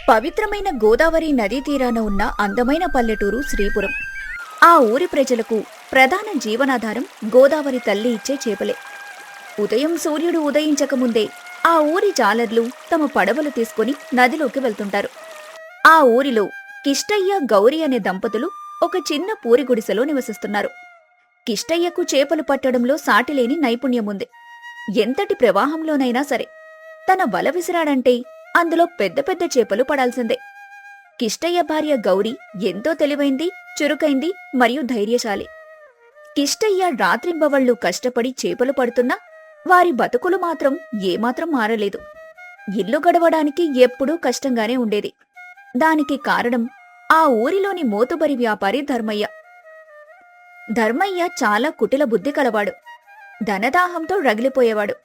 పవిత్రమైన గోదావరి నదీ తీరాన ఉన్న అందమైన పల్లెటూరు శ్రీపురం. ఆ ఊరి ప్రజలకు ప్రధాన జీవనాధారం గోదావరి తల్లి ఇచ్చే చేపలే. ఉదయం సూర్యుడు ఉదయించకముందే ఆ ఊరి జాలర్లు తమ పడవలు తీసుకుని నదిలోకి వెళ్తుంటారు. ఆ ఊరిలో కిష్టయ్య, గౌరీ అనే దంపతులు ఒక చిన్న పూరి గుడిసెలో నివసిస్తున్నారు. కిష్టయ్యకు చేపలు పట్టడంలో సాటిలేని నైపుణ్యముంది. ఎంతటి ప్రవాహంలోనైనా సరే తన వల విసిరాడంటే అందులో పెద్ద పెద్ద చేపలు పడాల్సిందే. కిష్టయ్య భార్య గౌరీ ఎంతో తెలివైంది, చురుకైంది మరియు ధైర్యశాలి. కిష్టయ్య రాత్రింబవళ్లు కష్టపడి చేపలు పడుతున్నా వారి బతుకులు మాత్రం ఏమాత్రం మారలేదు. ఇల్లు గడవడానికి ఎప్పుడూ కష్టంగానే ఉండేది. దానికి కారణం ఆ ఊరిలోని మోతుబరి వ్యాపారి ధర్మయ్య. ధర్మయ్య చాలా కుటిల బుద్ధి కలవాడు. ధనదాహంతో రగిలిపోయేవాడు.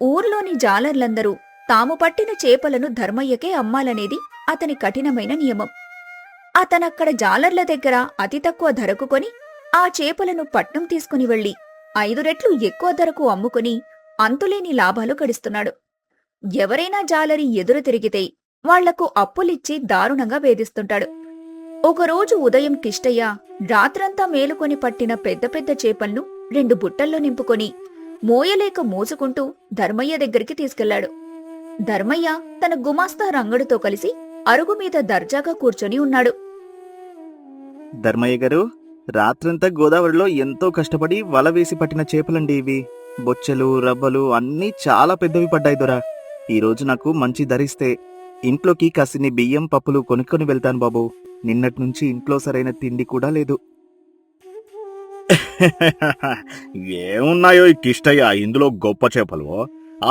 ఊర్లోని జాలర్లందరూ తాము పట్టిన చేపలను ధర్మయ్యకే అమ్మాలనేది అతని కఠినమైన నియమం. అతనక్కడ జాలర్ల దగ్గర అతి తక్కువ ధరకు కొని ఆ చేపలను పట్నం తీసుకుని వెళ్లి 5 రెట్లు ఎక్కువ ధరకు అమ్ముకుని అంతులేని లాభాలు గడిస్తున్నాడు. ఎవరైనా జాలరి ఎదురు తిరిగితే వాళ్లకు అప్పులిచ్చి దారుణంగా వేధిస్తుంటాడు. ఒకరోజు ఉదయం కిష్టయ్య రాత్రంతా మేలుకొని పట్టిన పెద్ద పెద్ద చేపలను 2 బుట్టల్లో నింపుకొని మోయలేక మోసుకుంటూ ధర్మయ్య దగ్గరికి తీసుకెళ్లాడు. ధర్మయ్య తన గుమాస్తా రంగడుతో కలిసి అరుగుమీద దర్జాగా కూర్చొని ఉన్నాడు. ధర్మయ్య గారు, రాత్రంతా గోదావరిలో ఎంతో కష్టపడి వల వేసి పట్టిన చేపలండి ఇవి. బొచ్చెలు, రవ్వలు అన్నీ చాలా పెద్దవి పడ్డాయి దొరా. ఈరోజు నాకు మంచి ధరిస్తే ఇంట్లోకి కసిని బియ్యం, పప్పులు కొనుక్కొని వెళ్తాను బాబు. నిన్నటి నుంచి ఇంట్లో సరైన తిండి కూడా లేదు. ఏమున్నాయో ఈ కిష్టయ్య, ఇందులో గొప్ప చేపలు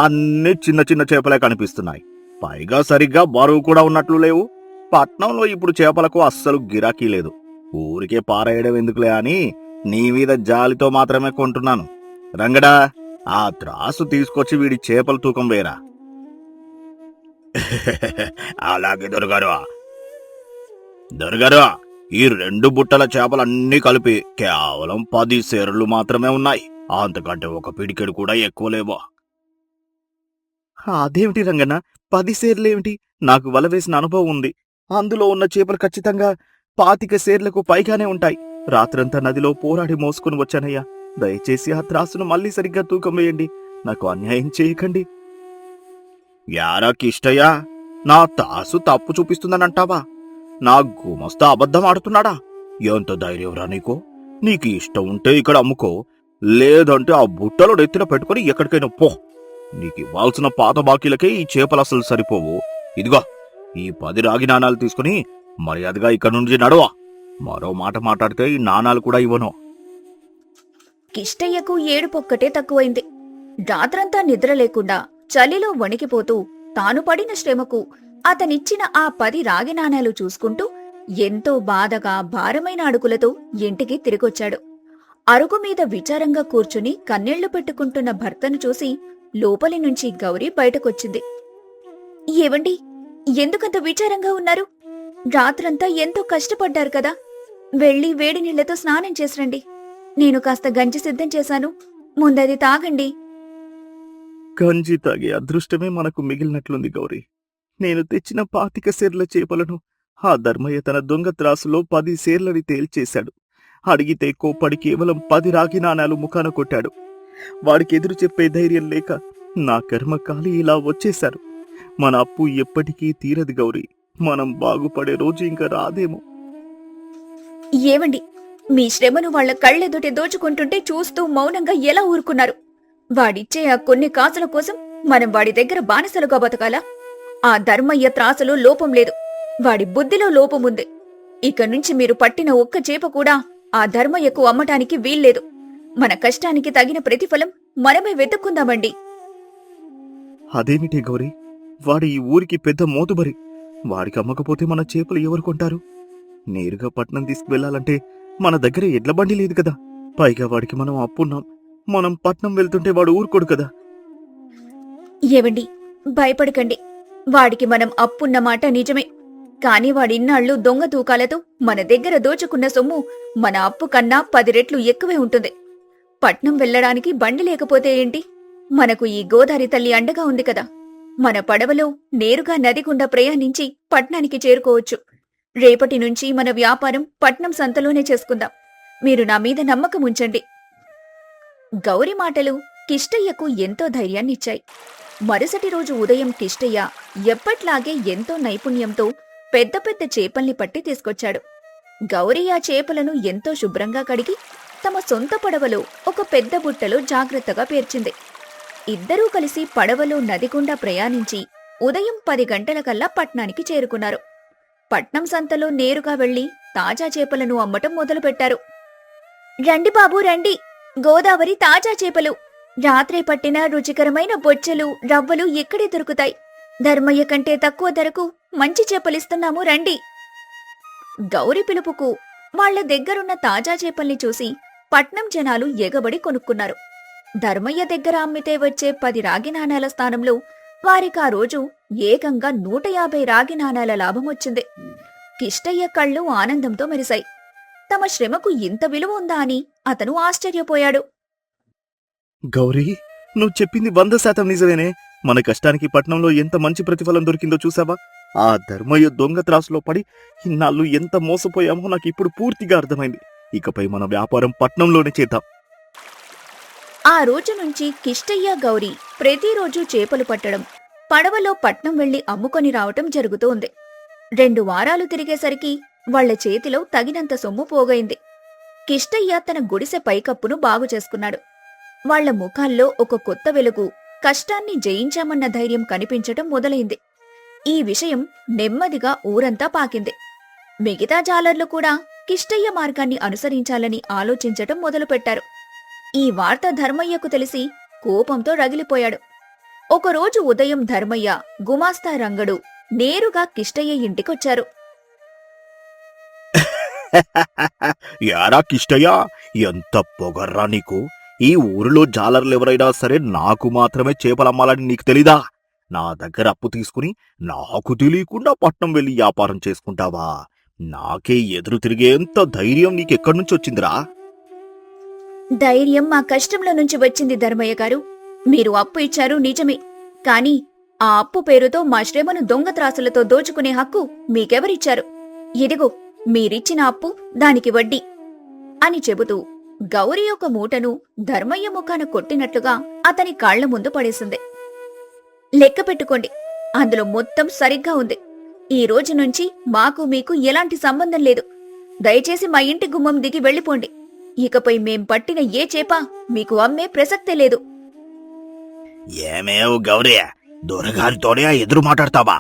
అన్ని చిన్న చిన్న చేపలే కనిపిస్తున్నాయి. పైగా సరిగ్గా బరువు కూడా ఉన్నట్లు లేవు. పట్నంలో ఇప్పుడు చేపలకు అస్సలు గిరాకీ లేదు. ఊరికే పారేయడం ఎందుకులే అని నీ మీద జాలితో మాత్రమే కొంటున్నాను. రంగడా, ఆ త్రాసు తీసుకొచ్చి వీడి చేపల తూకం వేరా. అలాగే దొరగారు. దొరగారు, ఈ 2 బుట్టల చేపలన్నీ కలిపి కేవలం 10 సేర్లు మాత్రమే ఉన్నాయి. అంతకంటే ఒక పిడికెడు కూడా ఎక్కువ లేవో. అదేమిటి రంగన్న, 10 సేర్లేమిటి? నాకు వల వేసిన అనుభవం ఉంది. అందులో ఉన్న చేపలు ఖచ్చితంగా 25 సేర్లకు పైగానే ఉంటాయి. రాత్రంతా నదిలో పోరాడి మోసుకుని వచ్చానయ్యా. దయచేసి ఆ త్రాసును మళ్ళీ సరిగ్గా తూకం వేయండి. నాకు అన్యాయం చేయకండి. యారా కిష్టయ్య, నా తాసు తప్పు చూపిస్తుందనంటావా? నా గుమస్తా అబద్ధం ఆడుతున్నాడా? ఎంత ధైర్యంరా నీకు? నీకు ఇష్టం ఉంటే ఇక్కడ అమ్ముకో, లేదంటే ఆ బుట్టలో నెత్తిన పెట్టుకుని ఎక్కడికైనా పో. నీకు ఇవ్వాల్సిన పాత బాకీలకే ఈ చేపలు అసలు సరిపోవు. ఇదిగో ఈ 10 రాగి నాణాలు తీసుకుని మర్యాదగా ఇక్కడి నుంచి నడవా. మరో మాట మాట్లాడితే ఈ నాణాలు కూడా ఇవ్వను. కిష్టయ్యకు ఏడుపొక్కటే తక్కువైంది. రాత్రంతా నిద్ర లేకుండా చలిలో వణికిపోతూ తాను పడిన శ్రమకు అతనిచ్చిన ఆ 10 రాగి నాణేలు చూసుకుంటూ ఎంతో బాధగా భారమైన అడుగులతో ఇంటికి తిరిగొచ్చాడు. అరుగుమీద విచారంగా కూర్చుని కన్నీళ్లు పెట్టుకుంటున్న భర్తను చూసి లోపలి నుంచి గౌరీ బయటకొచ్చింది. ఏవండి, ఎందుకంత విచారంగా ఉన్నారు? రాత్రంతా ఎంతో కష్టపడ్డారు కదా. వెళ్ళి వేడి నీళ్లతో స్నానం చేసిరండి. నేను కాస్త గంజి సిద్ధం చేశాను, ముందది తాగండి. గంజి తాగే అదృష్టమే మనకు మిగిలినట్లుంది గౌరీ. నేను తెచ్చిన 25 సేర్ల చేపలను ఆ ధర్మయ్య తన దొంగ త్రాసులో 10 సేర్లని తేల్చేశాడు. అడిగితే కోప్పడి కేవలం 10 రాగి నాణాలు ముఖాన కొట్టాడు. వాడికి ఎదురు చెప్పే ధైర్యం లేక నా కర్మకాలి ఇలా వచ్చేశారు. మన అప్పు ఎప్పటికీ తీరదు గౌరీ. మనం బాగుపడే రోజు ఇంకా రాదేమో. ఏవండి, మీ శ్రమను వాళ్ల కళ్ళెదుటే దోచుకుంటుంటే చూస్తూ మౌనంగా ఎలా ఊరుకున్నారు? వాడిచ్చే ఆ కొన్ని కాసుల కోసం మనం వాడి దగ్గర బానిసలుగా బతకాలా? ఆ ధర్మయ్య త్రాసులో లోపం లేదు, వాడి బుద్ధిలో లోపముంది. ఇక నుంచి మీరు పట్టిన ఒక్క చేప కూడా ఆ ధర్మయ్యకు అమ్మటానికి వీల్లేదు. మన కష్టానికి తగిన ప్రతిఫలం మనమే వెతుక్కుందామండి. అదేమిటి గౌరీ, వాడి ఈ ఊరికి పెద్ద మోతుబరి. వాడికి అమ్మకపోతే మన చేపలు ఎవరు కొంటారు? నేరుగా పట్నం తీసుకువెళ్లాలంటే మన దగ్గర ఎడ్ల బండి లేదు కదా. పైగా వాడికి మనం అప్పున్నాం. మనం పట్నం వెళ్తుంటే వాడు ఊరుకోడు కదా. ఏవండి, భయపడకండి. వాడికి మనం అప్పున్న మాట నిజమే. కాని వాడిన్నాళ్లు దొంగ తూకాలతో మన దగ్గర దోచుకున్న సొమ్ము మన అప్పు కన్నా 10 రెట్లు ఎక్కువే ఉంటుంది. పట్నం వెళ్లడానికి బండి లేకపోతే ఏంటి? మనకు ఈ గోదారి తల్లి అండగా ఉంది కదా. మన పడవలో నేరుగా నది గుండా ప్రయాణించి పట్నానికి చేరుకోవచ్చు. రేపటి నుంచి మన వ్యాపారం పట్నం సంతలోనే చేసుకుందాం. మీరు నా మీద నమ్మకం ఉంచండి. గౌరి మాటలు కిష్టయ్యకు ఎంతో ధైర్యాన్నిచ్చాయి. మరుసటి రోజు ఉదయం కిష్టయ్య ఎప్పట్లాగే ఎంతో నైపుణ్యంతో పెద్ద పెద్ద చేపల్ని పట్టి తీసుకొచ్చాడు. గౌరీ ఆ చేపలను ఎంతో శుభ్రంగా కడిగి తమ సొంత పడవలో ఒక పెద్ద బుట్టలో జాగ్రత్తగా పేర్చింది. ఇద్దరూ కలిసి పడవలో నదిగుండా ప్రయాణించి ఉదయం 10 గంటలకల్లా పట్నానికి చేరుకున్నారు. పట్నం సంతలో నేరుగా వెళ్లి తాజా చేపలను అమ్మటం మొదలుపెట్టారు. రండి బాబూ రండి, గోదావరి తాజా చేపలు, రాత్రే పట్టిన రుచికరమైన బొచ్చెలు రవ్వలు ఇక్కడే దొరుకుతాయి. ధర్మయ్య కంటే తక్కువ ధరకు మంచి చేపలిస్తున్నాము రండి. గౌరి పిలుపుకు వాళ్ల దగ్గరున్న తాజా చేపల్ని చూసి పట్నం జనాలు ఎగబడి కొనుక్కున్నారు. ధర్మయ్య దగ్గర అమ్మితే వచ్చే 10 రాగి నాణాల స్థానంలో వారికా రోజు ఏకంగా 150 రాగి నాణాల లాభమొచ్చింది. కిష్టయ్య కళ్ళు ఆనందంతో మెరిశాయి. తమ శ్రమకు ఇంత విలువ ఉందా అని అతను ఆశ్చర్యపోయాడు. గౌరీ, నువ్వు చెప్పింది 100% నిజమేనే. మన కష్టానికి పట్నంలో ఎంత మంచి ప్రతిఫలం దొరికిందో చూసావా? ఆ ధర్మయ్య దొంగ త్రాసులో పడి ఇన్నాళ్ళు ఎంత మోసపోయామో నాకు ఇప్పుడు పూర్తిగా అర్థమైంది. ఇకపై మన వ్యాపారం పట్నంలోనే చేద్దాం. ఆ రోజు నుంచి కిష్టయ్య గౌరీ ప్రతిరోజూ చేపలు పట్టడం, పడవలో పట్నం వెళ్లి అమ్ముకొని రావటం జరుగుతూ ఉంది. 2 వారాలు తిరిగేసరికి వాళ్ల చేతిలో తగినంత సొమ్ము పోగైంది. కిష్టయ్య తన గుడిసె పైకప్పును బాగు చేసుకున్నాడు. వాళ్ల ముఖాల్లో ఒక కొత్త వెలుగు, కష్టాన్ని జయించామన్న ధైర్యం కనిపించటం మొదలైంది. ఈ విషయం నెమ్మదిగా ఊరంతా పాకింది. మిగతా జాలర్లు కూడా కిష్టయ్య మార్గాన్ని అనుసరించాలని ఆలోచించటం మొదలుపెట్టారు. ఈ వార్త ధర్మయ్యకు తెలిసి కోపంతో రగిలిపోయాడు. ఒకరోజు ఉదయం ధర్మయ్య, గుమాస్తా రంగడు నేరుగా కిష్టయ్య ఇంటికొచ్చారు. యారా కిష్టయ్య, ఎంత పొగర్రా నీకు! ఈ ఊరిలో జాలర్లెవరైనా సరే నాకు మాత్రమే చేపలమ్మాలని నీకు తెలీదా? నా దగ్గర అప్పు తీసుకుని నాకు తెలియకుండా పట్నం వెళ్లి వ్యాపారం చేసుకుంటావా? నాకే ఎదురు తిరిగేంత ధైర్యం నీకెక్కడ్నుంచొచ్చిందిరా? ధైర్యం మా కష్టంలో నుంచి వచ్చింది ధర్మయ్య గారు. మీరు అప్పు ఇచ్చారు నిజమే, కాని ఆ అప్పు పేరుతో మా శ్రమను దొంగ త్రాసులతో దోచుకునే హక్కు మీకెవరిచ్చారు? ఇదిగో మీరిచ్చిన అప్పు, దానికి వడ్డీ అని చెబుతూ గౌరీ ఒక మూటను ధర్మయ్య ముఖాన కొట్టినట్లుగా అతని కాళ్ల ముందు పడేసింది. లెక్క పెట్టుకోండి, అందులో మొత్తం సరిగ్గా ఉంది. ఈ రోజు నుంచి మాకు మీకు ఎలాంటి సంబంధం లేదు. దయచేసి మా ఇంటి గుమ్మం దిగి వెళ్ళిపోండి. ఇకపై మేం పట్టిన ఏ చేప మీకు అమ్మే ప్రసక్తే లేదు. ఏమేవ్ గౌరీ, దొరగారితోనే ఎదురు మాట్లాడతావా?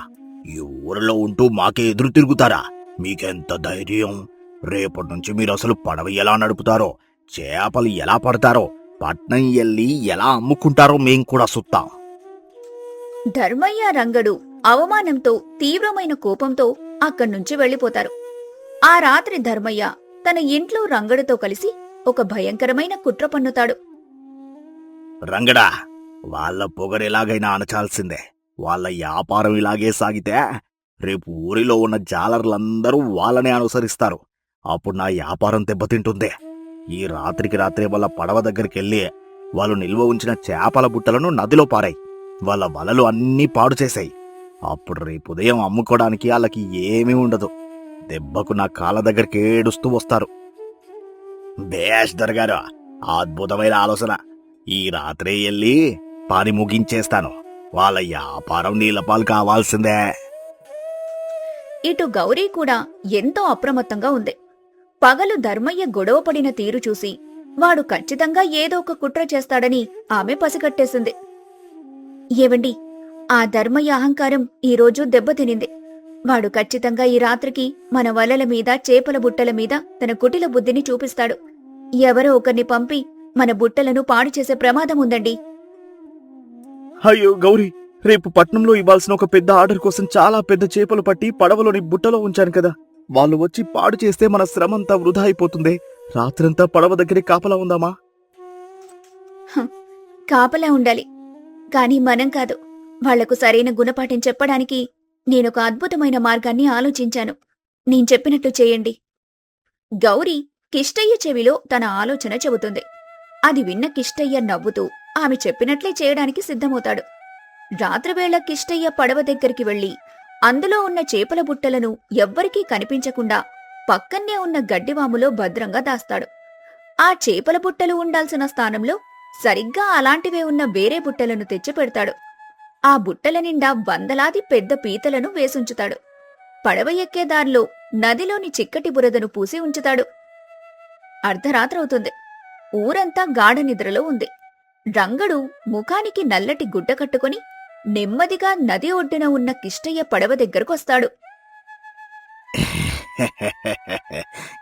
ఈ ఊరిలో ఉంటూ మాకే ఎదురు తిరుగుతారా? మీకెంత ధైర్యం? రేపటి నుంచి మీరు అసలు పడవ ఎలా నడుపుతారో, చేపలు ఎలా పడతారో, పట్నం ఎల్లి ఎలా అమ్ముకుంటారో మేం కూడా సుత్తాం. ధర్మయ్య రంగడు అవమానంతో, తీవ్రమైన కోపంతో అక్కడ్నుంచి వెళ్ళిపోతారు. ఆ రాత్రి ధర్మయ్య తన ఇంట్లో రంగడితో కలిసి ఒక భయంకరమైన కుట్ర పన్నుతాడు. రంగడా, వాళ్ళ పొగరెలాగైనా అణచాల్సిందే. వాళ్ళ వ్యాపారం ఇలాగే సాగితే రేపు ఊరిలో ఉన్న జాలర్లందరూ వాళ్ళనే అనుసరిస్తారు. అప్పుడు నా వ్యాపారం దెబ్బతింటుందే. ఈ రాత్రికి రాత్రే వాళ్ళ పడవ దగ్గరికెళ్ళి వాళ్ళు నిల్వ ఉంచిన చేపల బుట్టలను నదిలో పారాయి. వాళ్ళ వలలు అన్నీ పాడు చేశాయి. అప్పుడు రేపు ఉదయం అమ్ముకోవడానికి వాళ్ళకి ఏమీ ఉండదు. దెబ్బకు నా కాళ్ళ దగ్గరికి ఏడుస్తూ వస్తారు. బేష్ దొరగారు, అద్భుతమైన ఆలోచన. ఈ రాత్రే వెళ్ళి పని ముగించేస్తాను. వాళ్ళ వ్యాపారం నీలపాలు కావాల్సిందే. ఇటు గౌరీ కూడా ఎంతో అప్రమత్తంగా ఉంది. పగలు ధర్మయ్య గొడవపడిన తీరు చూసి వాడు ఖచ్చితంగా ఏదో ఒక కుట్ర చేస్తాడని ఆమె పసిగట్టేసింది. ఏవండి, ఆ ధర్మయ్య అహంకారం ఈరోజు దెబ్బతినింది. వాడు ఖచ్చితంగా ఈ రాత్రికి మన వలల మీద, చేపల బుట్టల మీద తన కుటిల బుద్ధిని చూపిస్తాడు. ఎవరో ఒకరిని పంపి మన బుట్టలను పాడు చేసే ప్రమాదం ఉందండి. అయ్యో గౌరీ, రేపు పట్నంలో ఇవ్వాల్సిన ఒక పెద్ద ఆర్డర్ కోసం చాలా పెద్ద చేపలు పట్టి పడవలోని బుట్టలో ఉంచాను కదా. వాళ్ళు వచ్చి పాడు చేస్తే మన శ్రమంతా వృధా అయిపోతుందే. రాత్రంతా పడవ దగ్గరే కాపలా ఉందామా? కాపలా ఉండాలి, కాని మనం కాదు. వాళ్లకు సరైన గుణపాఠం చెప్పడానికి నేనొక అద్భుతమైన మార్గాన్ని ఆలోచించాను. నేను చెప్పినట్టు చేయండి. గౌరీ కిష్టయ్య చెవిలో తన ఆలోచన చెబుతుంది. అది విన్న కిష్టయ్య నవ్వుతూ ఆమె చెప్పినట్లే చేయడానికి సిద్ధమవుతాడు. రాత్రివేళ కిష్టయ్య పడవ దగ్గరికి వెళ్లి అందులో ఉన్న చేపల బుట్టలను ఎవ్వరికీ కనిపించకుండా పక్కన్నే ఉన్న గడ్డివాములో భద్రంగా దాస్తాడు. ఆ చేపల బుట్టలు ఉండాల్సిన స్థానంలో సరిగ్గా అలాంటివే ఉన్న వేరే బుట్టలను తెచ్చి పెడతాడు. ఆ బుట్టల నిండా వందలాది పెద్ద పీతలను వేసుంచుతాడు. పడవ ఎక్కే దారిలో నదిలోని చిక్కటి బురదను పూసి ఉంచుతాడు. అర్ధరాత్రవుతుంది. ఊరంతా గాఢ నిద్రలో ఉంది. రంగడు ముఖానికి నల్లటి గుడ్డ కట్టుకుని నెమ్మదిగా నది ఒడ్డున ఉన్న కిష్టయ్య పడవ దగ్గరకొస్తాడు.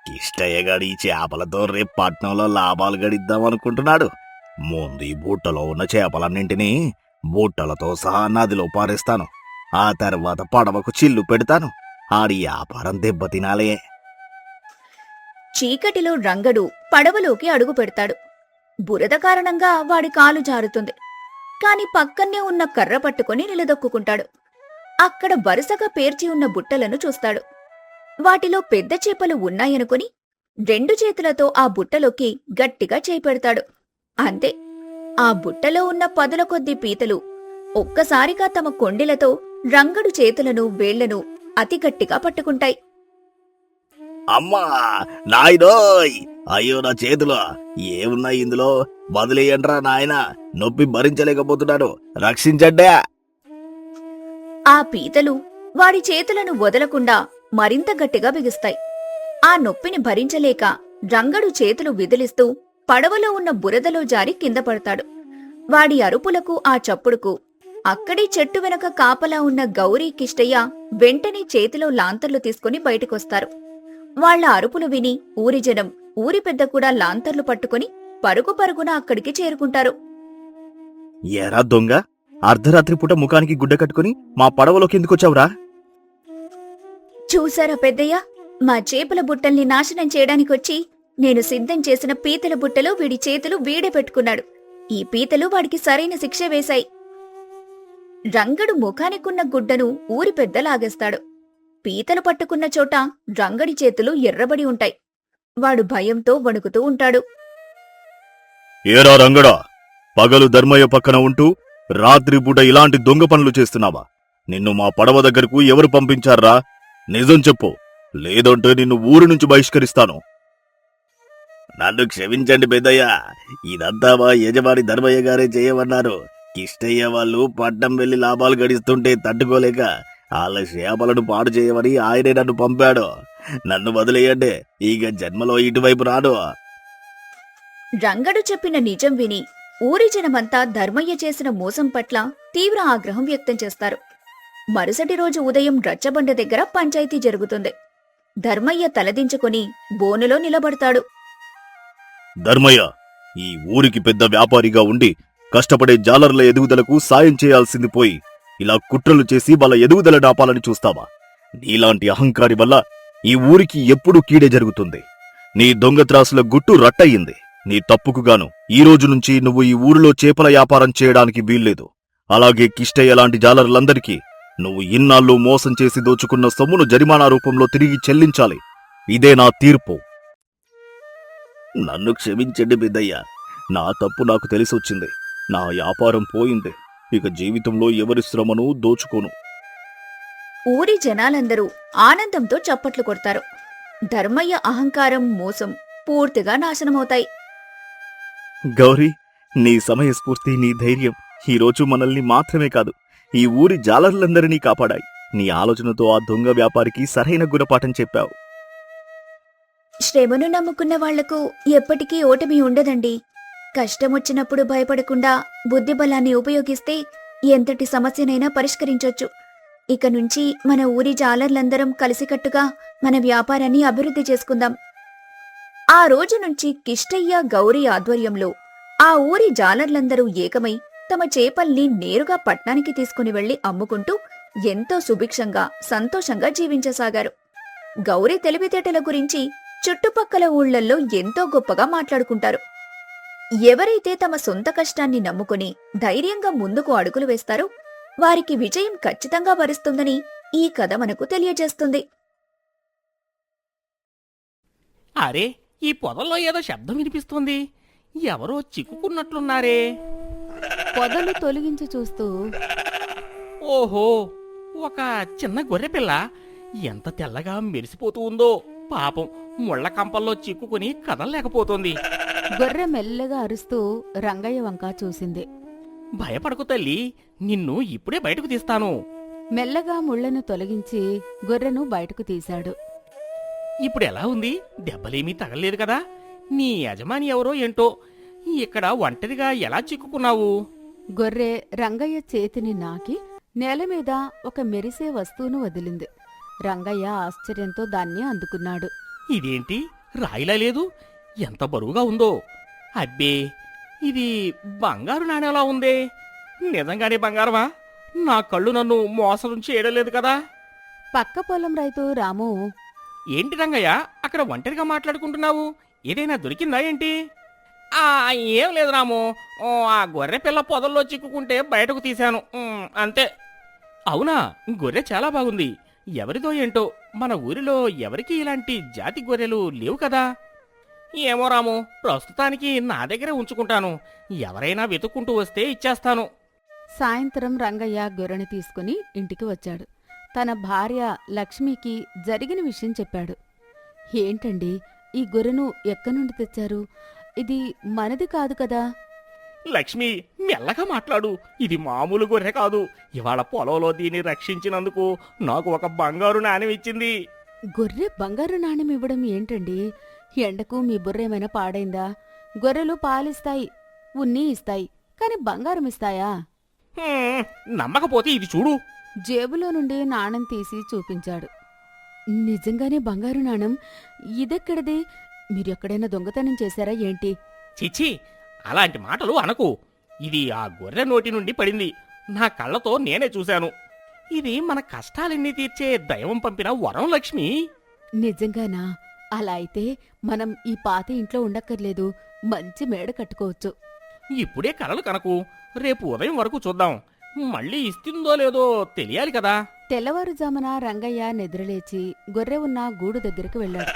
కిష్టయ్య గడి చేపలతో రేపు పట్నంలో లాభాలు గడిద్దామనుకుంటున్నాడు. ముందు ఈ బుట్టలో ఉన్న చేపలన్నింటినీ బుట్టలతో సహా నదిలో పారేస్తాను. ఆ తర్వాత పడవకు చిల్లు పెడతాను. ఆడి వ్యాపారం దెబ్బతినాలే. చీకటిలో రంగడు పడవలోకి అడుగు పెడతాడు. బురద కారణంగా వాడి కాలు జారుతుంది. కాని పక్కనే ఉన్న కర్ర పట్టుకుని నిలదొక్కుంటాడు. అక్కడ వరుసగా పేర్చి ఉన్న బుట్టలను చూస్తాడు. వాటిలో పెద్ద చేపలు ఉన్నాయనుకుని 2 చేతులతో ఆ బుట్టలోకి గట్టిగా చేపెడతాడు. అంతే, ఆ బుట్టలో ఉన్న పదుల కొద్దీ పీతలు ఒక్కసారిగా తమ కొండెలతో రంగడు చేతులను వేళ్లను అతి గట్టిగా పట్టుకుంటాయి. అమ్మా నాయనోయ్, అయ్యో నా చేతులు ఏమున్నాయి ఇందులో, వదిలేయండ్రా నాయనా, నొప్పి భరించలేకపోతున్నాను, రక్షించండి. ఆ పీతలు వాడి చేతులను వదలకుండా మరింత గట్టిగా బిగిస్తాయి. ఆ నొప్పిని భరించలేక రంగడు చేతులు విదిలిస్తూ పడవలో ఉన్న బురదలో జారి కింద పడతాడు. వాడి అరుపులకు ఆ చప్పుడుకు అక్కడి చెట్టు వెనక కాపలా ఉన్న గౌరీ కిష్టయ్య వెంటనే చేతిలో లాంతర్లు తీసుకుని బయటకొస్తారు. వాళ్ల అరుపులు విని ఊరి జనం, ఊరి పెద్ద కూడా లాంతర్లు పట్టుకుని పరుగు పరుగున అక్కడికి చేరుకుంటారు. ఏరా దొంగ, అర్ధరాత్రి పూట ముఖానికి గుడ్డ కట్టుకుని మా పడవలోకి ఎందుకొచ్చావురా? చూసారా పెద్దయ్య, మా చేపల బుట్టల్ని నాశనం చేయడానికొచ్చి నేను సిద్ధం చేసిన పీతల బుట్టలో వీడి చేతులు వీడే పెట్టుకున్నాడు. ఈ పీతలు వాడికి సరైన శిక్ష వేశాయి. రంగడు ముఖానికున్న గుడ్డను ఊరి పెద్ద లాగేస్తాడు. పీతలు పట్టుకున్న చోట రంగడి చేతులు ఎర్రబడి ఉంటాయి. వాడు భయంతో వణుకుతూ ఉంటాడు. ఏరా రంగడా, పగలు ధర్మయ్య పక్కన ఉంటూ రాత్రి పూట ఇలాంటి దొంగ పనులు చేస్తున్నావా? నిన్ను మా పడవ దగ్గరకు ఎవరు పంపించారా? నిజం చెప్పు, లేదంటే నిన్ను ఊరి నుంచి బహిష్కరిస్తాను. నన్ను క్షమించండి పెద్దయ్య, ఇదంతా మా యజమాని ధర్మయ్య గారే చేయమన్నారు. కిష్టయ్య వాళ్ళు పట్నం వెళ్లి లాభాలు గడిస్తుంటే తట్టుకోలేక వాళ్ళ చేపలను పాడు చేయమని ఆయనే నన్ను పంపాడు. నన్ను వదిలేయండి, ఇక జన్మలో ఇటువైపు రాను. రంగడు చెప్పిన నిజం విని ఊరి జనమంతా ధర్మయ్య చేసిన మోసం పట్ల తీవ్ర ఆగ్రహం వ్యక్తం చేస్తారు. మరుసటి రోజు ఉదయం రచ్చబండ దగ్గర పంచాయతీ జరుగుతుంది. ధర్మయ్య తలదించుకుని బోనులో నిలబడతాడు. ధర్మయ్య, ఈ ఊరికి పెద్ద వ్యాపారిగా ఉండి కష్టపడే జాలర్ల ఎదుగుదలకు సాయం చేయాల్సింది పోయి ఇలా కుట్రలు చేసి వాళ్ళ ఎదుగుదల నాపాలని చూస్తావా? నీలాంటి అహంకారి వల్ల ఈ ఊరికి ఎప్పుడూ కీడే జరుగుతుంది. నీ దొంగత్రాసుల గుట్టు రట్టయింది. నీ తప్పుకుగాను ఈ రోజు నుంచి నువ్వు ఈ ఊరిలో చేపల వ్యాపారం చేయడానికి వీల్లేదు. అలాగే కిష్టయ్య లాంటి జాలర్లందరికీ నువ్వు ఇన్నాళ్ళు మోసం చేసి దోచుకున్న సొమ్మును జరిమానా రూపంలో తిరిగి చెల్లించాలి. ఇదే నా తీర్పు. నన్ను క్షమించండి పెద్దయ్య, నా తప్పు నాకు తెలిసొచ్చింది. నా వ్యాపారం పోయింది. ఇక జీవితంలో ఎవరి శ్రమను దోచుకోను. ఊరి జనాలందరూ ఆనందంతో చప్పట్లు కొడతారు. ధర్మయ్య అహంకారం, మోసం పూర్తిగా నాశనమవుతాయి. గౌరీ, నీ సమయస్ఫూర్తి, నీ ధైర్యం ఈరోజు మనల్ని మాత్రమే కాదు, ఈ ఊరి జాలర్లందరినీ కాపాడాయి. నీ ఆలోచనతో ఆ దొంగ వ్యాపారికి సరైన గుణపాఠం చెప్పావు. శ్రమను నమ్ముకున్న వాళ్లకు ఎప్పటికీ ఓటమి ఉండదండి. కష్టమొచ్చినప్పుడు భయపడకుండా బుద్ధిబలాన్ని ఉపయోగిస్తే ఎంతటి సమస్యనైనా పరిష్కరించొచ్చు. ఇక నుంచి మన ఊరి జాలర్లందరం కలిసికట్టుగా మన వ్యాపారాన్ని అభివృద్ధి చేసుకుందాం. ఆ రోజు నుంచి కిష్టయ్య, గౌరీ ఆధ్వర్యంలో ఆ ఊరి జాలర్లందరూ ఏకమై తమ చేపల్ని నేరుగా పట్నానికి తీసుకుని వెళ్లి అమ్ముకుంటూ ఎంతో సుభిక్షంగా, సంతోషంగా జీవించసాగారు. గౌరీ తెలివితేటల గురించి చుట్టుపక్కల ఊళ్లల్లో ఎంతో గొప్పగా మాట్లాడుకుంటారు. ఎవరైతే తమ సొంత కష్టాన్ని నమ్ముకుని ధైర్యంగా ముందుకు అడుగులు వేస్తారో వారికి విజయం ఖచ్చితంగా వరిస్తుందని ఈ కథ మనకు తెలియజేస్తుంది. అరే, ఈ పొదల్లో ఏదో శబ్దం వినిపిస్తోంది. ఎవరో చిక్కుకున్నట్లున్నారే. పొదలు తొలగించి చూస్తూ ఓహో, ఒక చిన్న గొర్రె పిల్ల ఎంత తెల్లగా మెరిసిపోతూ ఉందో. పాపం ముళ్ళ కంపల్లో చిక్కుకుని కదలలేకపోతోంది. గొర్రె మెల్లగా అరుస్తూ రంగయ్య వంక చూసింది. భయపడకు తల్లి, నిన్ను ఇప్పుడే బయటకు తీస్తాను. మెల్లగా ముళ్ళను తొలగించి గొర్రెను బయటకు తీశాడు. ఇప్పుడు ఎలా ఉంది? దెబ్బలేమీ తగలలేదు కదా? నీ యజమాని ఎవరో ఏంటో, ఇక్కడ ఒంటరిగా ఎలా చిక్కుకున్నావు? గొర్రె రంగయ్య చేతిని నాకి నేలమీద ఒక మెరిసే వస్తువును వదిలింది. రంగయ్య ఆశ్చర్యంతో దాన్ని అందుకున్నాడు. ఇదేంటి, రాయిలా లేదు? ఎంత బరువుగా ఉందో! అబ్బే, ఇది బంగారు నాణేలా ఉందే. నిజంగానే బంగారమా? నా కళ్ళు నన్ను మోసం చేయడలేదు కదా? పక్క పొలం రైతు రాము, ఏంటి రంగయ్య, అక్కడ ఒంటరిగా మాట్లాడుకుంటున్నావు? ఏదైనా దొరికిందా ఏంటి? ఏం లేదు రాము, ఆ గొర్రె పిల్ల పొదల్లో చిక్కుకుంటే బయటకు తీశాను, అంతే. అవునా? గొర్రె చాలా బాగుంది. ఎవరిదో ఏంటో, మన ఊరిలో ఎవరికీ ఇలాంటి జాతి గొర్రెలు లేవు కదా? ఏమో రాము, ప్రస్తుతానికి నా దగ్గరే ఉంచుకుంటాను. ఎవరైనా వెతుక్కుంటూ వస్తే ఇచ్చేస్తాను. సాయంత్రం రంగయ్య గొర్రెను తీసుకుని ఇంటికి వచ్చాడు. తన భార్య లక్ష్మికి జరిగిన విషయం చెప్పాడు. ఏంటండి, ఈ గొర్రెను ఎక్కనుండి తెచ్చారు? ఇది మనది కాదు కదా? లక్ష్మి, మెల్లగా మాట్లాడు. ఇది మామూలు గొర్రె కాదు. ఇవాళ పొలంలో దీన్ని రక్షించినందుకు నాకు ఒక బంగారు నాణెం ఇచ్చింది. గొర్రె బంగారు నాణెం ఇవ్వడం ఏంటండి? ఎండకు మీ బుర్రేమైనా పాడైందా? గొర్రెలు పాలిస్తాయి, ఉన్ని ఇస్తాయి, కాని బంగారం ఇస్తాయా? నమ్మకపోతే ఇది చూడు. జేబులో నుండి నాణెం తీసి చూపించాడు. నిజంగానే బంగారు నాణెం? ఇదెక్కడిది? మీరెక్కడైనా దొంగతనం చేశారా ఏంటి? చిచ్చి, అలాంటి మాటలు అనకు. ఇది ఆ గొర్రె నోటి నుండి పడింది. నా కళ్ళతో నేనే చూశాను. ఇది మన కష్టాలన్నీ తీర్చే దైవం పంపిన వరం లక్ష్మి. నిజంగానా? అలా అయితే మనం ఈ పాత ఇంట్లో ఉండక్కర్లేదు, మంచి మేడ కట్టుకోవచ్చు. ఇప్పుడే కలలు కనకు. రేపు ఉదయం వరకు చూద్దాం. మళ్ళీ ఇస్తుందో లేదో తెలియాలి కదా. తెల్లవారుజామున రంగయ్య నిద్రలేచి గొర్రె ఉన్న గూడు దగ్గరికి వెళ్ళాడు.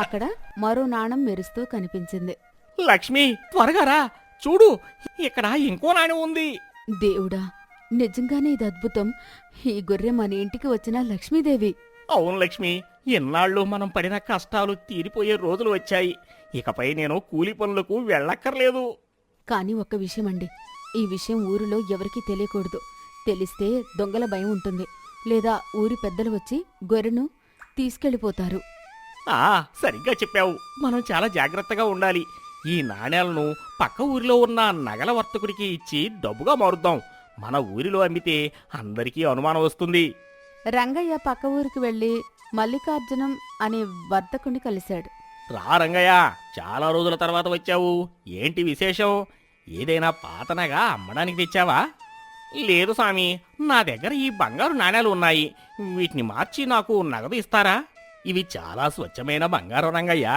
అక్కడ మరో నాణం మెరుస్తూ కనిపించింది. లక్ష్మి, త్వరగా రా, చూడు, ఇక్కడ ఇంకో నాణెం ఉంది. దేవుడా, నిజంగానే ఇది అద్భుతం. ఈ గొర్రె మన ఇంటికి వచ్చిన లక్ష్మీదేవి. అవును లక్ష్మి, ఎన్నాళ్ళు మనం పడిన కష్టాలు తీరిపోయే రోజులు వచ్చాయి. ఇకపై నేను కూలి పనులకు వెళ్ళక్కర్లేదు. కాని ఒక్క విషయమండి, ఈ విషయం ఊరిలో ఎవరికీ తెలియకూడదు. తెలిస్తే దొంగల భయం ఉంటుంది, లేదా ఊరి పెద్దలు వచ్చి గొర్రెను తీసుకెళ్ళిపోతారు. సరిగ్గా చెప్పావు. మనం చాలా జాగ్రత్తగా ఉండాలి. ఈ నాణేలను పక్క ఊరిలో ఉన్న నగల వర్తకుడికి ఇచ్చి డబ్బుగా మారుద్దాం. మన ఊరిలో అమ్మితే అందరికీ అనుమానం వస్తుంది. రంగయ్య పక్క ఊరికి వెళ్లి మల్లికార్జునం అనే వర్తకుని కలిశాడు. రా రంగయ్య, చాలా రోజుల తర్వాత వచ్చావు. ఏంటి విశేషం? ఏదైనా పాతనగా అమ్మడానికి తెచ్చావా? లేదు స్వామి, నా దగ్గర ఈ బంగారు నాణేలు ఉన్నాయి. వీటిని మార్చి నాకు నగదు ఇస్తారా? ఇవి చాలా స్వచ్ఛమైన బంగారం రంగయ్య.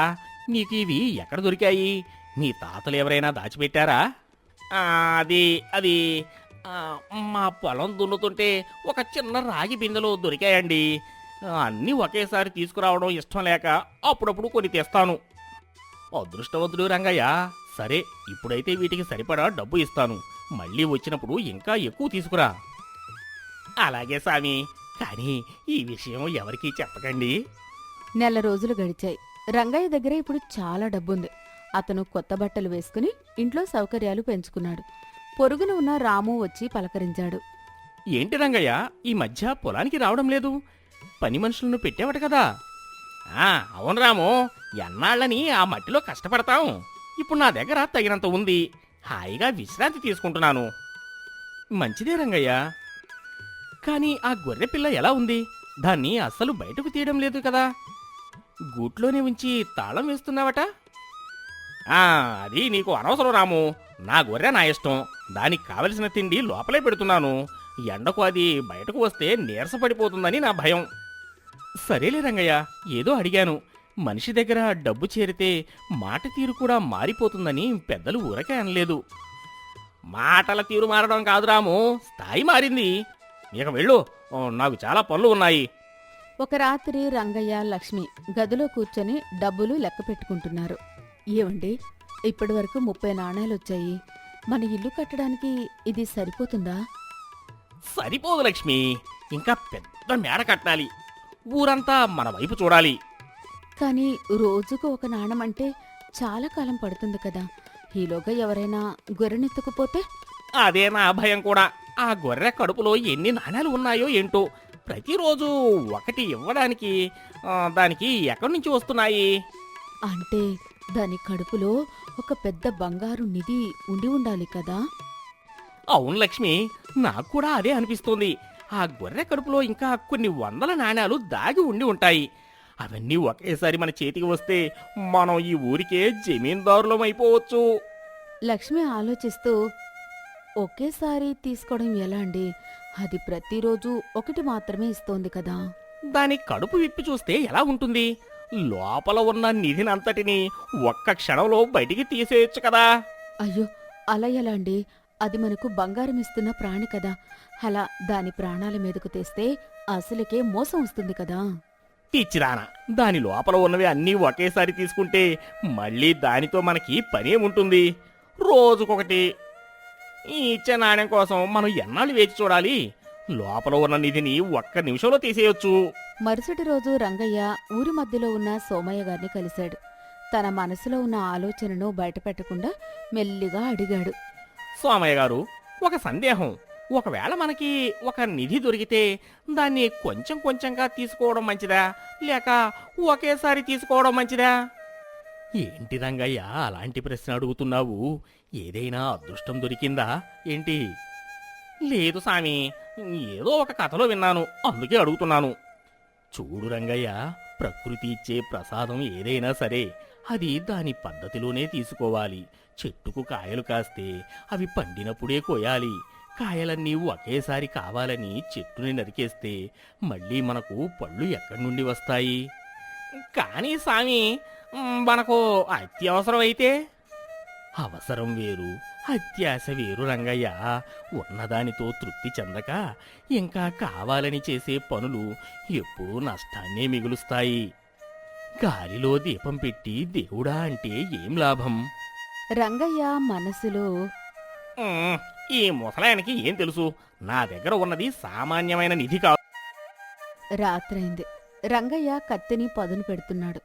నీకు ఇవి ఎక్కడ దొరికాయి? మీ తాతలు ఎవరైనా దాచిపెట్టారా? అది అది మా పొలం దున్నుతుంటే ఒక చిన్న రాగి బిందెలో దొరికాయండి. అన్నీ ఒకేసారి తీసుకురావడం ఇష్టం లేక అప్పుడప్పుడు కొని తెస్తాను. అదృష్టవంతుడు రంగయ్య. సరే, ఇప్పుడైతే వీటికి సరిపడా డబ్బు ఇస్తాను. మళ్ళీ వచ్చినప్పుడు ఇంకా ఎక్కువ తీసుకురా. అలాగే స్వామి, కానీ ఈ విషయం ఎవరికీ చెప్పకండి. నెల రోజులు గడిచాయి. రంగయ్య దగ్గర ఇప్పుడు చాలా డబ్బుంది. అతను కొత్త బట్టలు వేసుకుని ఇంట్లో సౌకర్యాలు పెంచుకున్నాడు. పొరుగున ఉన్న రాము వచ్చి పలకరించాడు. ఏంటి రంగయ్య, ఈ మధ్య పొలానికి రావడం లేదు? పని మనుషులను పెట్టావట కదా? అవును రాము, ఎన్నాళ్ళని ఆ మట్టిలో కష్టపడతాం. ఇప్పుడు నా దగ్గర తగినంత ఉంది. హాయిగా విశ్రాంతి తీసుకుంటున్నాను. మంచిదే రంగయ్య. కానీ ఆ గొర్రె పిల్ల ఎలా ఉంది? దాన్ని అస్సలు బయటకు తీయడం లేదు కదా? గూట్లోనే ఉంచి తాళం వేస్తున్నావట? అది నీకు అనవసరం రాము. నా గొర్రె నా ఇష్టం. దానికి కావలసిన తిండి లోపలే పెడుతున్నాను. ఎండకు అది బయటకు వస్తే నీరసపడిపోతుందని నా భయం. సరేలే రంగయ్య, ఏదో అడిగాను. మనిషి దగ్గర డబ్బు చేరితే మాట తీరు కూడా మారిపోతుందని పెద్దలు ఊరకే అనలేదు. మాటల తీరు మారడం కాదు రాము, స్థాయి మారింది. ఇక వెళ్ళు, నాకు చాలా పనులు ఉన్నాయి. ఒక రాత్రి రంగయ్య లక్ష్మి గదిలో కూర్చొని డబ్బులు లెక్క పెట్టుకుంటున్నారు. ఏవండి, ఇప్పటి వరకు 30 నాణేలొచ్చాయి. మన ఇల్లు కట్టడానికి ఇది సరిపోతుందా? సరిపోదు లక్ష్మి, ఇంకా పెద్ద మేడ కట్టాలి. ఊరంతా మన వైపు చూడాలి. కానీ రోజుకు ఒక నాణం అంటే చాలా కాలం పడుతుంది కదా. ఈలోగా ఎవరైనా గొర్రెనెత్తుకుపోతే? అదే నా భయం కూడా. ఆ గొర్రె కడుపులో ఎన్ని నాణాలు ఉన్నాయో ఏంటో. ప్రతిరోజు ఒకటి ఇవ్వడానికి దానికి ఎక్కడి నుంచి వస్తున్నాయి? అంటే దాని కడుపులో ఒక పెద్ద బంగారు నిధి ఉండి ఉండాలి కదా. అవును లక్ష్మి, నాకు కూడా అదే అనిపిస్తోంది. ఆ గొర్రె కడుపులో ఇంకా కొన్ని వందల నాణాలు దాగి ఉండి ఉంటాయి. అవన్నీ ఒకేసారి మన చేతికి వస్తే మనం ఈ ఊరికే జమీందారులం అయిపోవచ్చు. లక్ష్మి ఆలోచిస్తూ, ఒకేసారి తీసుకోవడం ఎలా అండి? అది ప్రతిరోజు ఒకటి మాత్రమే ఇస్తోంది కదా. దాని కడుపు విప్పి చూస్తే ఎలా ఉంటుంది? లోపల ఉన్న నిధినంతటిని ఒక్క క్షణంలో బయటికి తీసేయొచ్చు కదా. అయ్యో, అలా ఎలా అండి? అది మనకు బంగారం ఇస్తున్న ప్రాణి కదా. అలా దాని ప్రాణాల మీదకు తెస్తే అసలుకే మోసం వస్తుంది కదా. పిచ్చిరానా, దాని లోపల ఉన్నవి అన్నీ ఒకేసారి తీసుకుంటే మళ్ళీ దానితో మనకి పనేముంటుంది? రోజుకొకటి ఈ ఇచ్చే నాణ్యం కోసం మనం ఎన్నాళ్ళు వేచి చూడాలి? లోపల ఉన్న నిధిని ఒక్క నిమిషంలో తీసేయొచ్చు. మరుసటి రోజు రంగయ్య ఊరి మధ్యలో ఉన్న సోమయ్య గారిని కలిశాడు. తన మనసులో ఉన్న ఆలోచనను బయటపెట్టకుండా మెల్లిగా అడిగాడు. సోమయ్య గారు, ఒక సందేహం. ఒకవేళ మనకి ఒక నిధి దొరికితే దాన్ని కొంచెం కొంచెంగా తీసుకోవడం మంచిదా, లేక ఒకేసారి తీసుకోవడం మంచిదా? ఏంటి రంగయ్య అలాంటి ప్రశ్న అడుగుతున్నావు? ఏదైనా అదృష్టం దొరికిందా ఏంటి? లేదు సామి, ఏదో ఒక కథలో విన్నాను, అందుకే అడుగుతున్నాను. చూడు రంగయ్య, ప్రకృతి ఇచ్చే ప్రసాదం ఏదైనా సరే అది దాని పద్ధతిలోనే తీసుకోవాలి. చెట్టుకు కాయలు కాస్తే అవి పండినప్పుడే కోయాలి. కాయలన్నీ ఒకేసారి కావాలని చెట్టుని నరికేస్తే మళ్ళీ మనకు పళ్ళు ఎక్కడి నుండి వస్తాయి? కానీ సామి, మనకు అత్యవసరం అయితే? అవసరం వేరు, అత్యాశ వేరు రంగయ్య. ఉన్నదానితో తృప్తి చెందక ఇంకా కావాలని చేసే పనులు ఎప్పుడూ నష్టాన్నే మిగులుస్తాయి. గాలిలో దీపం పెట్టి దేవుడా అంటే ఏం లాభం? రంగయ్య మనసులో, ఈ ముసలాయనకి ఏం తెలుసు? నా దగ్గర ఉన్నది సామాన్యమైన నిధి కాదు. రాత్రైంది. రంగయ్య కత్తిని పదును పెడుతున్నాడు.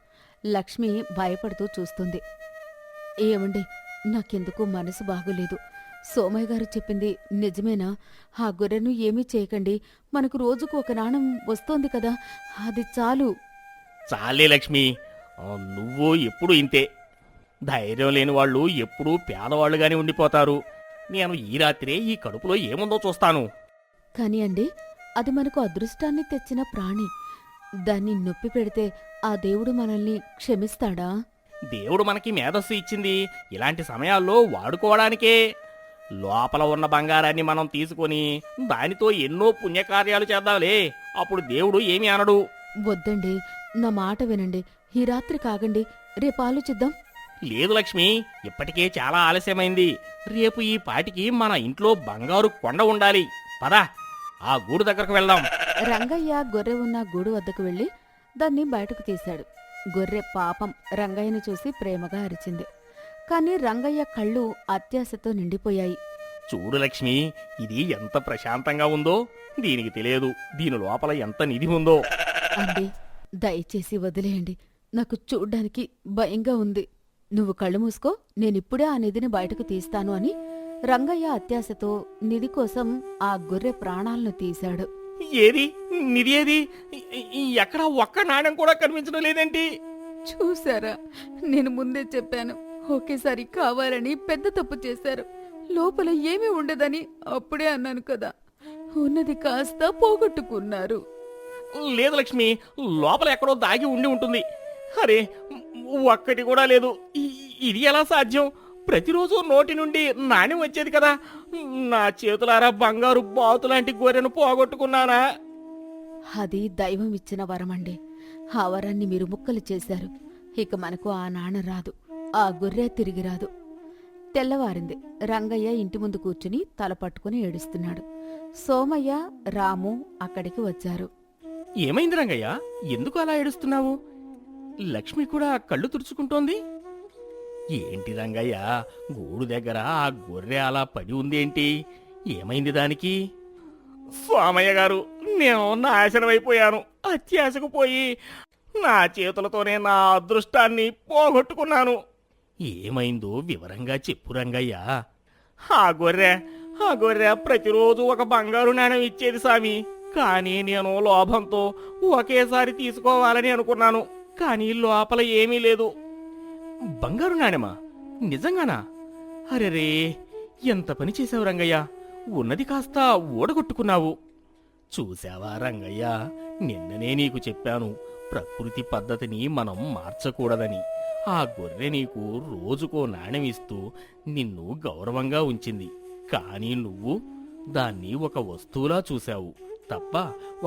లక్ష్మి భయపడుతూ చూస్తుంది. ఏమండి, నాకెందుకో మనసు బాగోలేదు. సోమయ్య గారు చెప్పింది నిజమేనా? ఆ గొర్రెను ఏమీ చేయకండి. మనకు రోజుకు ఒక నాణం వస్తోంది కదా, అది చాలు. చాలే లక్ష్మి, నువ్వు ఎప్పుడు ఇంతే. ధైర్యం లేని వాళ్ళు ఎప్పుడూ పేదవాళ్లుగానే ఉండిపోతారు. నేను ఈ రాత్రే ఈ కడుపులో ఏముందో చూస్తాను. కాని అండి, అది మనకు అదృష్టాన్ని తెచ్చిన ప్రాణి. దాన్ని నొప్పి పెడితే ఆ దేవుడు మనల్ని క్షమిస్తాడా? దేవుడు మనకి మేధస్సు ఇచ్చింది ఇలాంటి సమయాల్లో వాడుకోవడానికే. లోపల ఉన్న బంగారాన్ని మనం తీసుకొని దానితో ఎన్నో పుణ్యకార్యాలు చేద్దాంలే, అప్పుడు దేవుడు ఏమీ అనడు. వద్దండి, నా మాట వినండి. ఈ రాత్రి కాగండి, రేపు ఆలోచిద్దాం. లేదు లక్ష్మి, ఇప్పటికే చాలా ఆలస్యమైంది. రేపు ఈ పాటికి మన ఇంట్లో బంగారు కొండ ఉండాలి. పద, ఆ గూడు దగ్గరకు వెళ్దాం. రంగయ్య గొర్రె ఉన్న గూడు వద్దకు వెళ్లి దాన్ని బయటకు తీశాడు. గొర్రె పాపం రంగయ్యను చూసి ప్రేమగా అరిచింది. కాని రంగయ్య కళ్ళు అత్యాశతో నిండిపోయాయి. చూడు లక్ష్మి, ఇది ఎంత ప్రశాంతంగా ఉందో. దీనికి తెలియదు దీని లోపల ఎంత నిధి ఉందో. అండి, దయచేసి వదిలేయండి. నాకు చూడ్డానికి భయంగా ఉంది. నువ్వు కళ్ళు మూసుకో, నేనిప్పుడే ఆ నిధిని బయటకు తీస్తాను అని రంగయ్య అత్యాశతో నిధి కోసం ఆ గొర్రె ప్రాణాలను తీశాడు. ఏది నిధి? ఏది? ఎక్కడ ఒక్క నాణ్యం కూడా కనిపించడం లేదేంటి? చూసారా, నేను ముందే చెప్పాను. ఒకేసారి కావాలని పెద్ద తప్పు చేశారు. లోపల ఏమీ ఉండదని అప్పుడే అన్నాను కదా. ఉన్నది కాస్త పోగొట్టుకున్నారు. లేదు లక్ష్మి, లోపల ఎక్కడో దాగి ఉండి ఉంటుంది. అరే, ఒక్కటి కూడా లేదు. ఇది ఎలా సాధ్యం? ప్రతిరోజు నోటి నుండి నాణ్యం వచ్చేది కదా. నా చేతులారా బంగారు బాతులాంటి గొర్రెను పోగొట్టుకున్నానా? అది దైవం ఇచ్చిన వరమండి. ఆ వరాన్ని మీరు ముక్కలు చేశారు. ఇక మనకు ఆ నాణ రాదు, ఆ గొర్రె తిరిగి రాదు. తెల్లవారింది. రంగయ్య ఇంటి ముందు కూర్చుని తల పట్టుకుని ఏడుస్తున్నాడు. సోమయ్య, రాము అక్కడికి వచ్చారు. ఏమైంది రంగయ్య? ఎందుకు అలా ఏడుస్తున్నావు? లక్ష్మి కూడా కళ్ళు తుడుచుకుంటోంది. ఏంటి రంగయ్య, గూడు దగ్గర ఆ గొర్రె అలా పడి ఉందేంటి? ఏమైంది దానికి? సోమయ్య గారు, నేను నాశనమైపోయాను. అత్యాశకు పోయి నా చేతులతోనే నా అదృష్టాన్ని పోగొట్టుకున్నాను. ఏమైందో వివరంగా చెప్పు రంగయ్య. ఆ గొర్రె ప్రతిరోజు ఒక బంగారు నాణెం ఇచ్చేది సామి. కానీ నేను లోభంతో ఒకేసారి తీసుకోవాలని అనుకున్నాను. కానీ లోపల ఏమీ లేదు. బంగారు నాణెమా? నిజంగానా? అరెరే, ఎంత పని చేశావు రంగయ్య. ఉన్నది కాస్త ఓడగొట్టుకున్నావు. చూశావా రంగయ్య, నిన్ననే నీకు చెప్పాను, ప్రకృతి పద్ధతిని మనం మార్చకూడదని. ఆ గొర్రె నీకు రోజుకో నాణెం ఇస్తూ నిన్ను గౌరవంగా ఉంచింది. కానీ నువ్వు దాన్ని ఒక వస్తువులా చూశావు తప్ప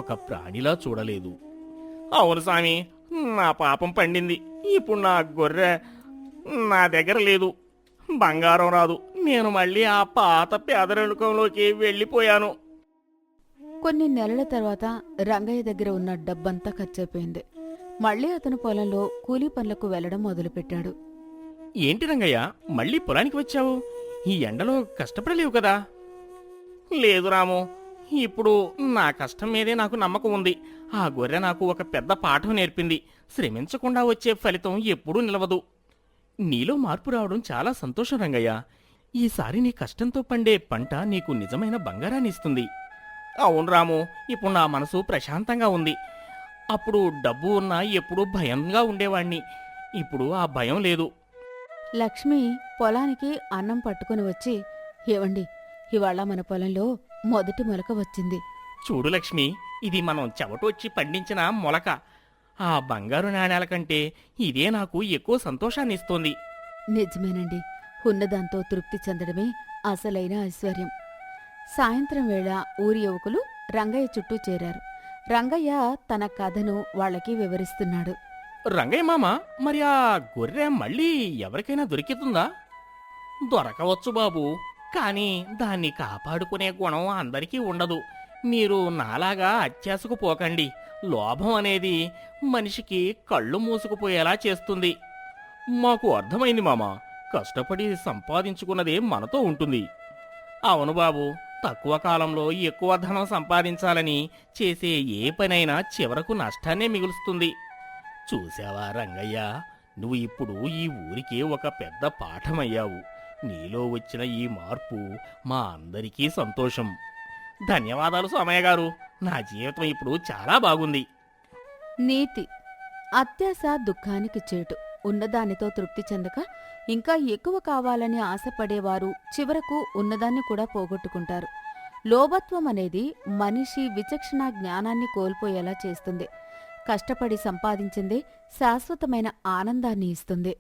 ఒక ప్రాణిలా చూడలేదు. అవును సామి, నా పాపం పండింది. ఇప్పుడు నా గొర్రె నా దగ్గర లేదు, బంగారం రాదు. నేను మళ్ళీ ఆ పాత పేదరికంలోకి వెళ్ళిపోయాను. కొన్ని నెలల తర్వాత రంగయ్య దగ్గర ఉన్న డబ్బంతా ఖర్చయిపోయింది. మళ్ళీ అతను పొలంలో కూలీ పనులకు వెళ్లడం మొదలుపెట్టాడు. ఏంటి రంగయ్య, మళ్ళీ పొలానికి వచ్చావు? ఈ ఎండలో కష్టపడలేవు కదా? లేదు రాము, ఇప్పుడు నా కష్టం మీదే నాకు నమ్మకం ఉంది. ఆ గొర్రె నాకు ఒక పెద్ద పాఠం నేర్పింది. శ్రమించకుండా వచ్చే ఫలితం ఎప్పుడూ నిలవదు. నీలో మార్పు రావడం చాలా సంతోషం రంగయ్య. ఈసారి నీ కష్టంతో పండే పంట నీకు నిజమైన బంగారాన్ని ఇస్తుంది. అవును రాము, ఇప్పుడు నా మనసు ప్రశాంతంగా ఉంది. అప్పుడు డబ్బు ఉన్నా ఎప్పుడూ భయంగా ఉండేవాణ్ణి. ఇప్పుడు ఆ భయం లేదు. లక్ష్మి పొలానికి అన్నం పట్టుకుని వచ్చి, ఏవండి, ఇవాళ మన పొలంలో మొదటి మొలక వచ్చింది. చూడు లక్ష్మి, ఇది మనం చెవటొచ్చి పండించిన మొలక. ఆ బంగారు నాణేల కంటే ఇదే నాకు ఎక్కువ సంతోషాన్ని ఇస్తోంది. నిజమేనండి, ఉన్నదాంతో తృప్తి చెందడమే అసలైన ఐశ్వర్యం. సాయంత్రం వేళ ఊరి యువకులు రంగయ్య చుట్టూ చేరారు. రంగయ్య తన కథను వాళ్ళకి వివరిస్తున్నాడు. రంగయ్య మామ, మరి ఆ గొర్రె మళ్ళీ ఎవరికైనా దొరికితుందా? దొరకవచ్చు బాబు, కానీ దాన్ని కాపాడుకునే గుణం అందరికీ ఉండదు. మీరు నాలాగా అత్యాశకు పోకండి. లోభం అనేది మనిషికి కళ్ళు మూసుకుపోయేలా చేస్తుంది. మాకు అర్థమైంది మామ, కష్టపడి సంపాదించుకున్నదే మనతో ఉంటుంది. అవును బాబు, తక్కువ కాలంలో ఎక్కువ ధనం సంపాదించాలని చేసే ఏ పనైనా చివరకు నష్టాన్నే మిగులుస్తుంది. చూశావా రంగయ్య, నువ్వు ఇప్పుడు ఈ ఊరికే ఒక పెద్ద పాఠమయ్యావు. నీలో వచ్చిన ఈ మార్పు మా అందరికీ సంతోషం. ధన్యవాదాలు సోమయ్య గారు, నా జీవితం ఇప్పుడు చాలా బాగుంది. నీతి: అత్యాశ దుఃఖానికి చేటు. ఉన్నదానితో తృప్తి చెందక ఇంకా ఎక్కువ కావాలని ఆశపడేవారు చివరకు ఉన్నదాన్ని కూడా పోగొట్టుకుంటారు. లోభత్వం అనేది మనిషి విచక్షణ జ్ఞానాన్ని కోల్పోయేలా చేస్తుంది. కష్టపడి సంపాదించిందే శాశ్వతమైన ఆనందాన్ని ఇస్తుంది.